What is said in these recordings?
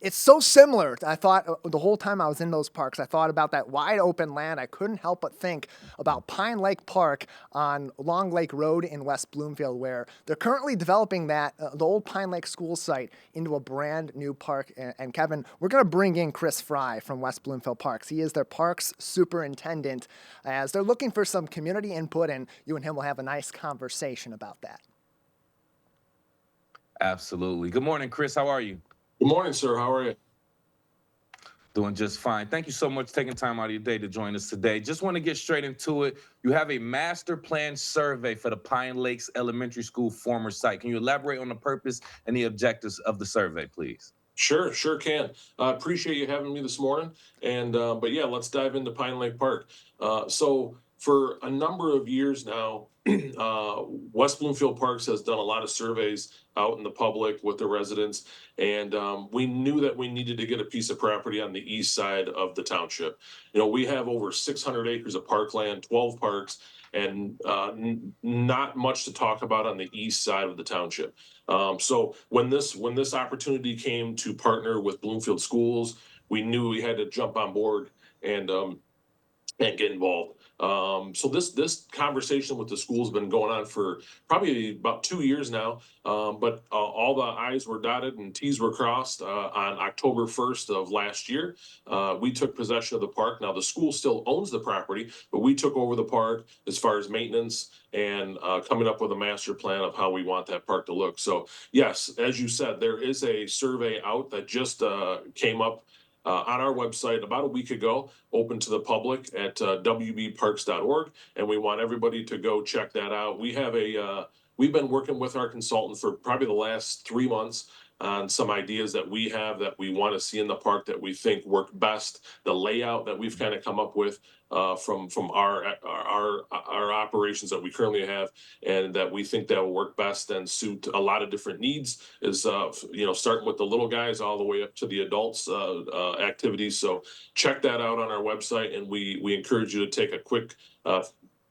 It's so similar. I thought the whole time I was in those parks, I thought about that wide open land. I couldn't help but think about Pine Lake Park on Long Lake Road in West Bloomfield, where they're currently developing the old Pine Lake school site into a brand new park. And Kevin, we're going to bring in Chris Frey from West Bloomfield Parks. He is their parks superintendent, as they're looking for some community input, and you and him will have a nice conversation about that. Absolutely. Good morning, Chris. How are you? Good morning, sir. How are you? Doing just fine. Thank you so much for taking time out of your day to join us today. Just want to get straight into it. You have a master plan survey for the Pine Lakes Elementary School former site. Can you elaborate on the purpose and the objectives of the survey, please? Sure can. I appreciate you having me this morning. And but yeah, let's dive into Pine Lake Park. So for a number of years now, West Bloomfield Parks has done a lot of surveys out in the public with the residents, and we knew that we needed to get a piece of property on the east side of the township. You know, we have over 600 acres of parkland, 12 parks, and not much to talk about on the east side of the township. So when this opportunity came to partner with Bloomfield Schools, we knew we had to jump on board and get involved. So this conversation with the school has been going on for probably about 2 years now. But all the I's were dotted and T's were crossed on October 1st of last year. We took possession of the park. Now the school still owns the property, but we took over the park as far as maintenance and coming up with a master plan of how we want that park to look. So yes, as you said, there is a survey out that just came up on our website about a week ago, open to the public at wbparks.org, and we want everybody to go check that out. We've been working with our consultant for probably the last 3 months on some ideas that we have that we want to see in the park that we think work best. The layout that we've kind of come up with from our operations that we currently have, and that we think that will work best and suit a lot of different needs, is starting with the little guys all the way up to the adults activities. So check that out on our website, and we encourage you to take a quick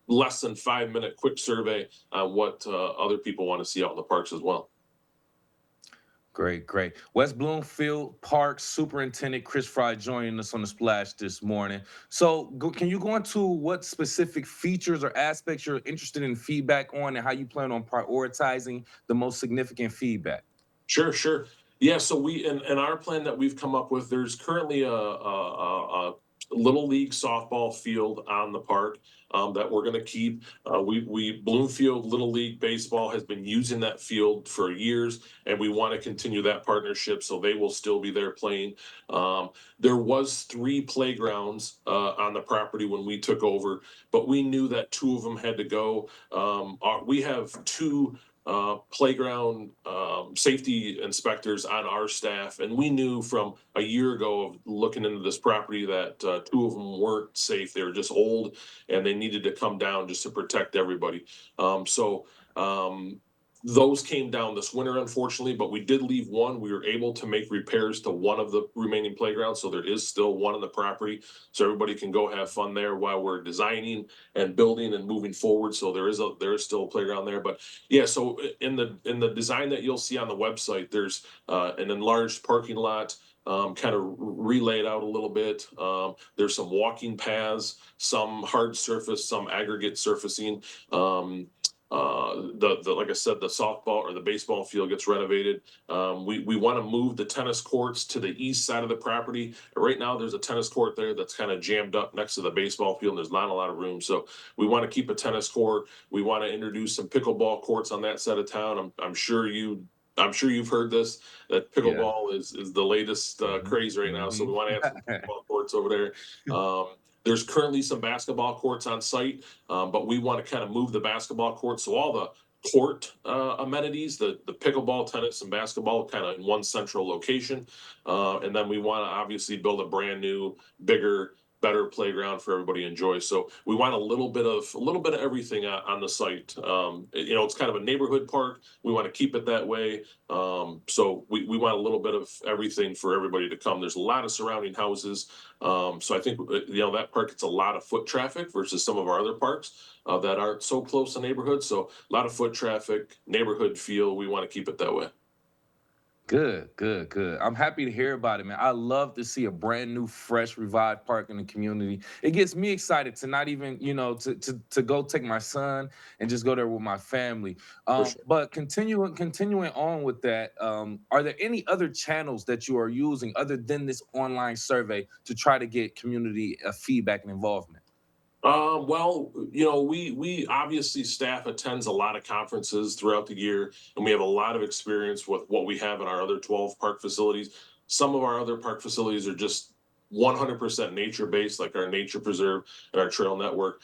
less than 5 minute quick survey on what other people want to see out in the parks as well. Great. West Bloomfield Park Superintendent Chris Frey joining us on the splash this morning. So, can you go into what specific features or aspects you're interested in feedback on, and how you plan on prioritizing the most significant feedback? Sure. Yeah, so we in our plan that we've come up with, there's currently a little league softball field on the park that we're going to keep. We Bloomfield Little League Baseball has been using that field for years, and we want to continue that partnership, so they will still be there playing. There was 3 playgrounds on the property when we took over, but we knew that 2 of them had to go. We have 2 playground safety inspectors on our staff, and we knew from a year ago of looking into this property that 2 of them weren't safe. They were just old, and they needed to come down just to protect everybody. So those came down this winter, unfortunately, but we did leave one. We were able to make repairs to one of the remaining playgrounds, so there is still one on the property, so everybody can go have fun there while we're designing and building and moving forward. So there is still a playground there. But yeah, so in the design that you'll see on the website, there's an enlarged parking lot, kind of relayed out a little bit. There's some walking paths, some hard surface, some aggregate surfacing. Like I said, the softball or the baseball field gets renovated. We want to move the tennis courts to the east side of the property. Right now, there's a tennis court there that's kind of jammed up next to the baseball field, and there's not a lot of room. So we want to keep a tennis court. We want to introduce some pickleball courts on that side of town. I'm sure you've heard this, that Yeah. pickleball is the latest craze right now. So we want to have some pickleball courts over there. There's currently some basketball courts on site, but we want to kind of move the basketball courts, so all the court amenities, the pickleball, tennis, and basketball, kind of in one central location. And then we want to obviously build a brand new, bigger, better playground for everybody to enjoy. So we want a little bit of everything on the site. It's kind of a neighborhood park. We want to keep it that way. So we want a little bit of everything for everybody to come. There's a lot of surrounding houses. So I think that park gets a lot of foot traffic versus some of our other parks that aren't so close to neighborhoods. So a lot of foot traffic, neighborhood feel. We want to keep it that way. Good, good, good. I'm happy to hear about it, man. I love to see a brand new, fresh, revived park in the community. It gets me excited to not even, to go take my son and just go there with my family. For sure. But continuing on with that, are there any other channels that you are using other than this online survey to try to get community feedback and involvement? Well, we obviously staff attends a lot of conferences throughout the year, and we have a lot of experience with what we have in our other 12 park facilities. Some of our other park facilities are just 100% nature based, like our nature preserve and our trail network.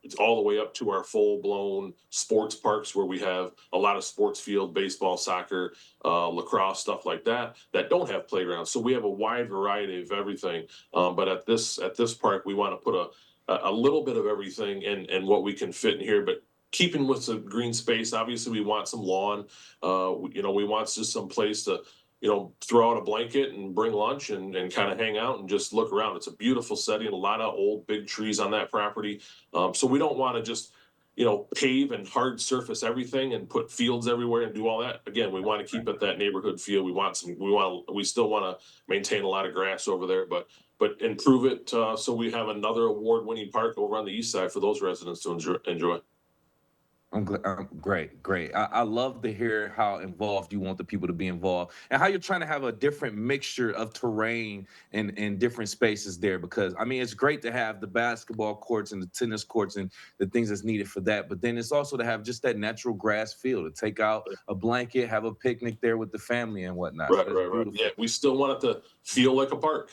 It's all the way up to our full blown sports parks where we have a lot of sports field, baseball, soccer, lacrosse, stuff like that that don't have playgrounds. So we have a wide variety of everything. But at this park, we want to put a little bit of everything and what we can fit in here, but keeping with the green space. Obviously, we want some lawn. We want just some place to, throw out a blanket and bring lunch and kind of hang out and just look around. It's a beautiful setting, a lot of old big trees on that property. So we don't want to just, pave and hard surface everything and put fields everywhere and do all that. Again, we want to keep it that neighborhood feel. We still want to maintain a lot of grass over there, but improve it so we have another award-winning park over on the east side for those residents to enjoy. Great, great. I love to hear how involved you want the people to be involved and how you're trying to have a different mixture of terrain and different spaces there. Because I mean, it's great to have the basketball courts and the tennis courts and the things that's needed for that. But then it's also to have just that natural grass feel to take out a blanket, have a picnic there with the family and whatnot. Right, So it's right, right. Yeah, beautiful. we still want it to feel like a park.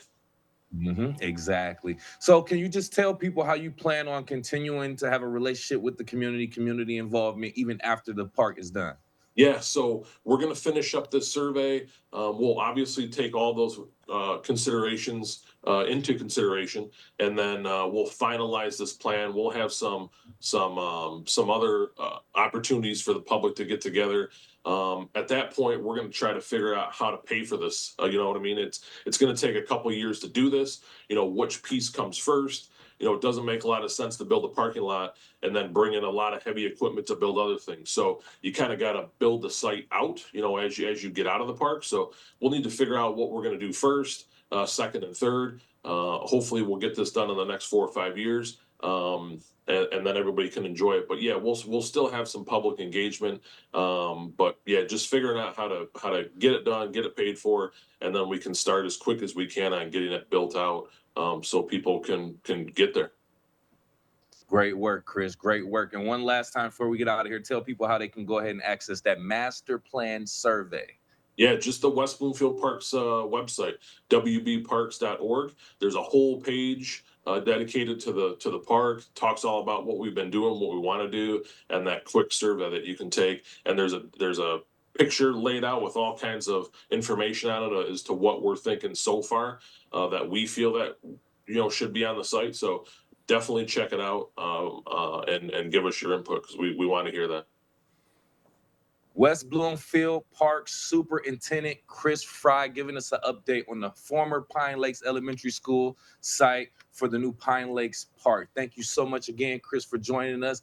Exactly. So, can you just tell people how you plan on continuing to have a relationship with the community involvement, even after the park is done? Yeah, so we're going to finish up this survey. We'll obviously take all those considerations into consideration, and then we'll finalize this plan. We'll have some other opportunities for the public to get together. At that point, we're going to try to figure out how to pay for this. You know what I mean? It's going to take a couple years to do this. Which piece comes first? It doesn't make a lot of sense to build a parking lot and then bring in a lot of heavy equipment to build other things. So you kind of got to build the site out, as you get out of the park. So we'll need to figure out what we're going to do first, second, and third. Hopefully, we'll get this done in the next 4 or 5 years, and then everybody can enjoy it. But yeah, we'll still have some public engagement. But yeah, just figuring out how to get it done, get it paid for, and then we can start as quick as we can on getting it built out, so people can get there. Great work, Chris. Great work. And one last time before we get out of here, tell people how they can go ahead and access that master plan survey. Yeah, just the West Bloomfield Parks website, wbparks.org. There's a whole page dedicated to the park. Talks all about what we've been doing, what we want to do, and that quick survey that you can take. And there's a picture laid out with all kinds of information on it as to what we're thinking so far that we feel that should be on the site. So definitely check it out and give us your input because we want to hear that. West Bloomfield Park Superintendent Chris Frey giving us an update on the former Pine Lakes Elementary School site for the new Pine Lakes Park. Thank you so much again, Chris, for joining us.